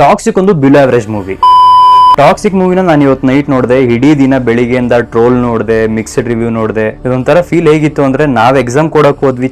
Toxic ಒಂದು below average movie. Toxic ಮೂವಿನ ನಾನು ಇವತ್ತು ನೈಟ್ ನೋಡಿದೆ. ಇಡೀ ದಿನ ಬೆಳಿಗ್ಗೆಯಿಂದ ಟ್ರೋಲ್ ನೋಡಿದೆ, ಮಿಕ್ಸ್ಡ್ ರಿವ್ಯೂ ನೋಡಿದೆ. ಇದೊಂಥರ ಫೀಲ್ ಹೇಗಿತ್ತು ಅಂದ್ರೆ, ನಾವ್ ಎಕ್ಸಾಮ್ ಕೊಡಕ್ ಹೋದ್ವಿ,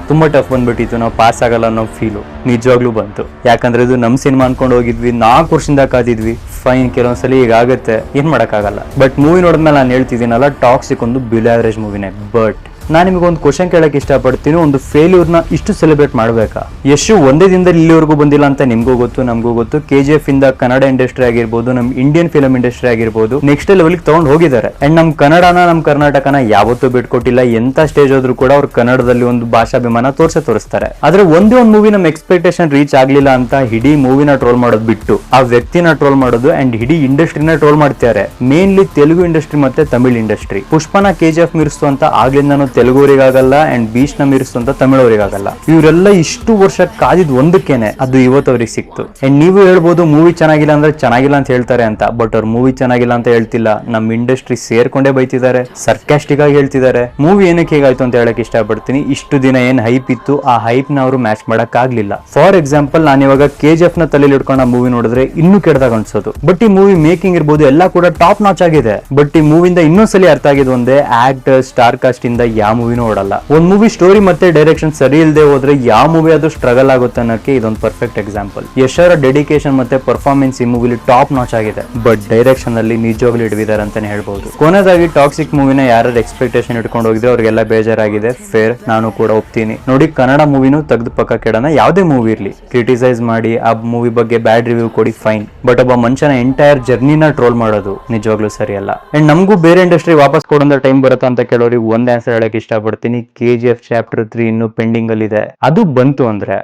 ತುಂಬಾ ಟಫ್ ಬಂದ್ಬಿಟ್ಟಿತ್ತು, ನಾವು ಪಾಸ್ ಆಗಲ್ಲ ಅನ್ನೋ ಫೀಲು ನಿಜವಾಗ್ಲೂ ಬಂತು. ಯಾಕಂದ್ರೆ ಇದು ನಮ್ ಸಿನಿಮಾ ಅನ್ಕೊಂಡು ಹೋಗಿದ್ವಿ, 4 ವರ್ಷದಿಂದ ಕಾದಿದ್ವಿ. ಫೈನ್, ಕೆಲವೊಂದ್ಸಲಿ ಹೀಗಾಗತ್ತೆ, ಏನ್ ಮಾಡಕ್ಕಾಗಲ್ಲ. ಬಟ್ ಮೂವಿ ನೋಡಿದ್ಮೇಲೆ ನಾನು ಹೇಳ್ತಿದ್ದೀನಲ್ಲ, ಟಾಕ್ಸಿಕ್ ಒಂದು ಬಿಲೋ ಅವರೇಜ್ ಮೂವಿನೇ. ಬಟ್ ನಾನು ನಿಮಗೆ ಒಂದು ಕ್ವಶನ್ ಕೇಳಕ್ ಇಷ್ಟಪಡ್ತೀನಿ, ಒಂದು ಫೇಲ್ಯೂರ್ನ ಇಷ್ಟು ಸೆಲೆಬ್ರೇಟ್ ಮಾಡ್ಬೇಕಾ? ಯಶು ಒಂದೇ ದಿನದಲ್ಲಿ ಇಲ್ಲಿವರೆಗೂ ಬಂದಿಲ್ಲ ಅಂತ ನಿಮ್ಗೂ ಗೊತ್ತು, ನಮಗೂ ಗೊತ್ತು. KGF ಇಂದ ಕನ್ನಡ ಇಂಡಸ್ಟ್ರಿ ಆಗಿರ್ಬೋದು, ನಮ್ ಇಂಡಿಯನ್ ಫಿಲಂ ಇಂಡಸ್ಟ್ರಿ ಆಗಿರ್ಬೋದು, ನೆಕ್ಸ್ಟ್ ಲೆವೆಲ್ ತಗೊಂಡ್ ಹೋಗಿದ್ದಾರೆ. ಅಂಡ್ ನಮ್ ಕನ್ನಡನ, ನಮ್ ಕರ್ನಾಟಕನ ಯಾವತ್ತೂ ಬಿಟ್ಕೊಟ್ಟಿಲ್ಲ. ಎಂತ ಸ್ಟೇಜ್ ಹೋದ್ರು ಕೂಡ ಅವ್ರು ಕನ್ನಡದಲ್ಲಿ ಒಂದು ಭಾಷಾಭಿಮಾನ ತೋರಿಸ್ತಾರೆ. ಆದ್ರೆ ಒಂದೇ ಒಂದು ಮೂವಿ ನಮ್ ಎಕ್ಸ್ಪೆಕ್ಟೇಷನ್ ರೀಚ್ ಆಗ್ಲಿಲ್ಲ ಅಂತ ಇಡೀ ಮೂವಿನ ಟ್ರೋಲ್ ಮಾಡೋದು ಬಿಟ್ಟು ಆ ವ್ಯಕ್ತಿನ ಟ್ರೋಲ್ ಮಾಡೋದು ಅಂಡ್ ಇಡೀ ಇಂಡಸ್ಟ್ರಿನ ಟ್ರೋಲ್ ಮಾಡ್ತಾರೆ. ಮೇನ್ಲಿ ತೆಲುಗು ಇಂಡಸ್ಟ್ರಿ ಮತ್ತೆ ತಮಿಳ್ ಇಂಡಸ್ಟ್ರಿ. ಪುಷ್ಪನ KGF ಮೀರಿಸ್ತು ಅಂತ ಆಗ್ಲಿಂದ ತೆಲುಗುವರಿಗಾಗಲ್ಲ ಅಂಡ್ ಬೀಚ್ ನ ಮೀರಿಸ್ತು ಅಂತ ತಮಿಳವರಿಗಾಗಲ್ಲ. ಇವರೆಲ್ಲ ಇಷ್ಟು ವರ್ಷ ಕಾದಿದ್ ಒಂದಕ್ಕೇನೆ ಅದು ಇವತ್ತು ಅವ್ರಿಗೆ ಸಿಕ್ತು. ಅಂಡ್ ನೀವು ಹೇಳ್ಬೋದು ಮೂವಿ ಚೆನ್ನಾಗಿಲ್ಲ ಅಂದ್ರೆ ಚೆನ್ನಾಗಿಲ್ಲ ಅಂತ ಹೇಳ್ತಾರೆ ಅಂತ. ಬಟ್ ಅವ್ರು ಮೂವಿ ಚೆನ್ನಾಗಿಲ್ಲ ಅಂತ ಹೇಳ್ತಿಲ್ಲ, ನಮ್ ಇಂಡಸ್ಟ್ರಿ ಸೇರ್ಕೊಂಡೇ ಬೈತಿದ್ದಾರೆ, ಸರ್ಕಾಸ್ಟಿಕ್ ಆಗಿ ಹೇಳ್ತಿದ್ದಾರೆ. ಮೂವಿ ಏನಕ್ಕೆ ಹೇಗಾಯ್ತು ಅಂತ ಹೇಳಕ್ ಇಷ್ಟಪಡ್ತೀನಿ. ಇಷ್ಟು ದಿನ ಏನ್ ಹೈಪ್ ಇತ್ತು, ಆ ಹೈಪ್ ನ ಅವರು ಮ್ಯಾಚ್ ಮಾಡಕ್ ಆಗ್ಲಿಲ್ಲ. ಫಾರ್ ಎಕ್ಸಾಂಪಲ್, ನಾನು ಇವಾಗ KGF ನ ತಲೆಯಲ್ಲಿ ಇಟ್ಕೊಂಡು ಆ ಮೂವಿ ನೋಡಿದ್ರೆ ಇನ್ನೂ ಕೆಡದಾಗ ಅನ್ಸೋದು. ಬಟ್ ಈ ಮೂವಿ ಮೇಕಿಂಗ್ ಇರ್ಬೋದು ಎಲ್ಲ ಕೂಡ ಟಾಪ್ ನಾಚ್ ಆಗಿದೆ. ಬಟ್ ಈ ಮೂವಿಯಿಂದ ಇನ್ನೊಂದ್ಸಲಿ ಅರ್ಥ ಆಗಿದೆ ಒಂದೇ, ಆಕ್ಟರ್ ಸ್ಟಾರ್ ಕಾಸ್ಟ್ ಇಂದ ಯಾವ ಮೂವಿನೂ ಓಡಲ್ಲ. ಒಂದ್ ಮೂವಿ ಸ್ಟೋರಿ ಮತ್ತೆ ಡೈರೆಕ್ಷನ್ ಸರಿ ಇಲ್ಲದೆ ಹೋದ್ರೆ ಯಾವ ಮೂವಿ ಅದು ಸ್ಟ್ರಗಲ್ ಆಗುತ್ತೆ ಅನ್ನೋಕೆ ಇದೊಂದು ಪರ್ಫೆಕ್ಟ್ ಎಕ್ಸಾಂಪಲ್. ಯಶರ ಡೆಡಿಕೇಶನ್ ಮತ್ತೆ ಪರ್ಫಾರ್ಮೆನ್ಸ್ ಈ ಮೂವಿಲಿ ಟಾಪ್ ನಾಚ್ ಆಗಿದೆ. ಬಟ್ ಡೈರೆಕ್ಷನ್ ಅಲ್ಲಿ ನಿಜವಾಗ್ಲೂ ಹಿಡಿದಿದ್ದಾರೆ ಅಂತಾನೆ ಹೇಳ್ಬಹುದು. ಕೊನೆಯದಾಗಿ ಟಾಕ್ಸಿಕ್ ಮೂವಿನ ಯಾರು ಎಕ್ಸ್ಪೆಕ್ಟೇಷನ್ ಇಟ್ಕೊಂಡು ಹೋಗಿದ್ರೆ ಅವ್ರಿಗೆಲ್ಲ ಬೇಜಾರಾಗಿದೆ. ಫೇರ್, ನಾನು ಕೂಡ ಒಪ್ತೀನಿ. ನೋಡಿ, ಕನ್ನಡ ಮೂವಿನೂ ತೆಗೆದು ಪಕ್ಕ ಕೆಡನ. ಯಾವ್ದೇ ಮೂವಿ ಇರ್ಲಿ ಕ್ರಿಟಿಸೈಸ್ ಮಾಡಿ ಆ ಮೂವಿ ಬಗ್ಗೆ ಬ್ಯಾಡ್ ರಿವ್ಯೂ ಕೊಡಿ, ಫೈನ್. ಬಟ್ ಒಬ್ಬ ಮನುಷ್ಯನ ಎಂಟೈರ್ ಜರ್ನಿನ ಟ್ರೋಲ್ ಮಾಡೋದು ನಿಜವಾಗ್ಲೂ ಸರಿಯಲ್ಲ. ಅಂಡ್ ನಮಗೂ ಬೇರೆ ಇಂಡಸ್ಟ್ರಿ ವಾಪಸ್ ಕೊಡೋ ಟೈಮ್ ಬರುತ್ತಾ ಅಂತ ಕೇಳೋರಿಗೆ ಒಂದ್ ಆನ್ಸರ್ ಹೇಳಕ್ ಇಷ್ಟಪಡ್ತೀನಿ. KGF ಚಾಪ್ಟರ್ 3 ಇನ್ನು ಪೆಂಡಿಂಗ್ ಅಲ್ಲಿ ಇದೆ. ಅದು ಬಂತು ಅಂದ್ರೆ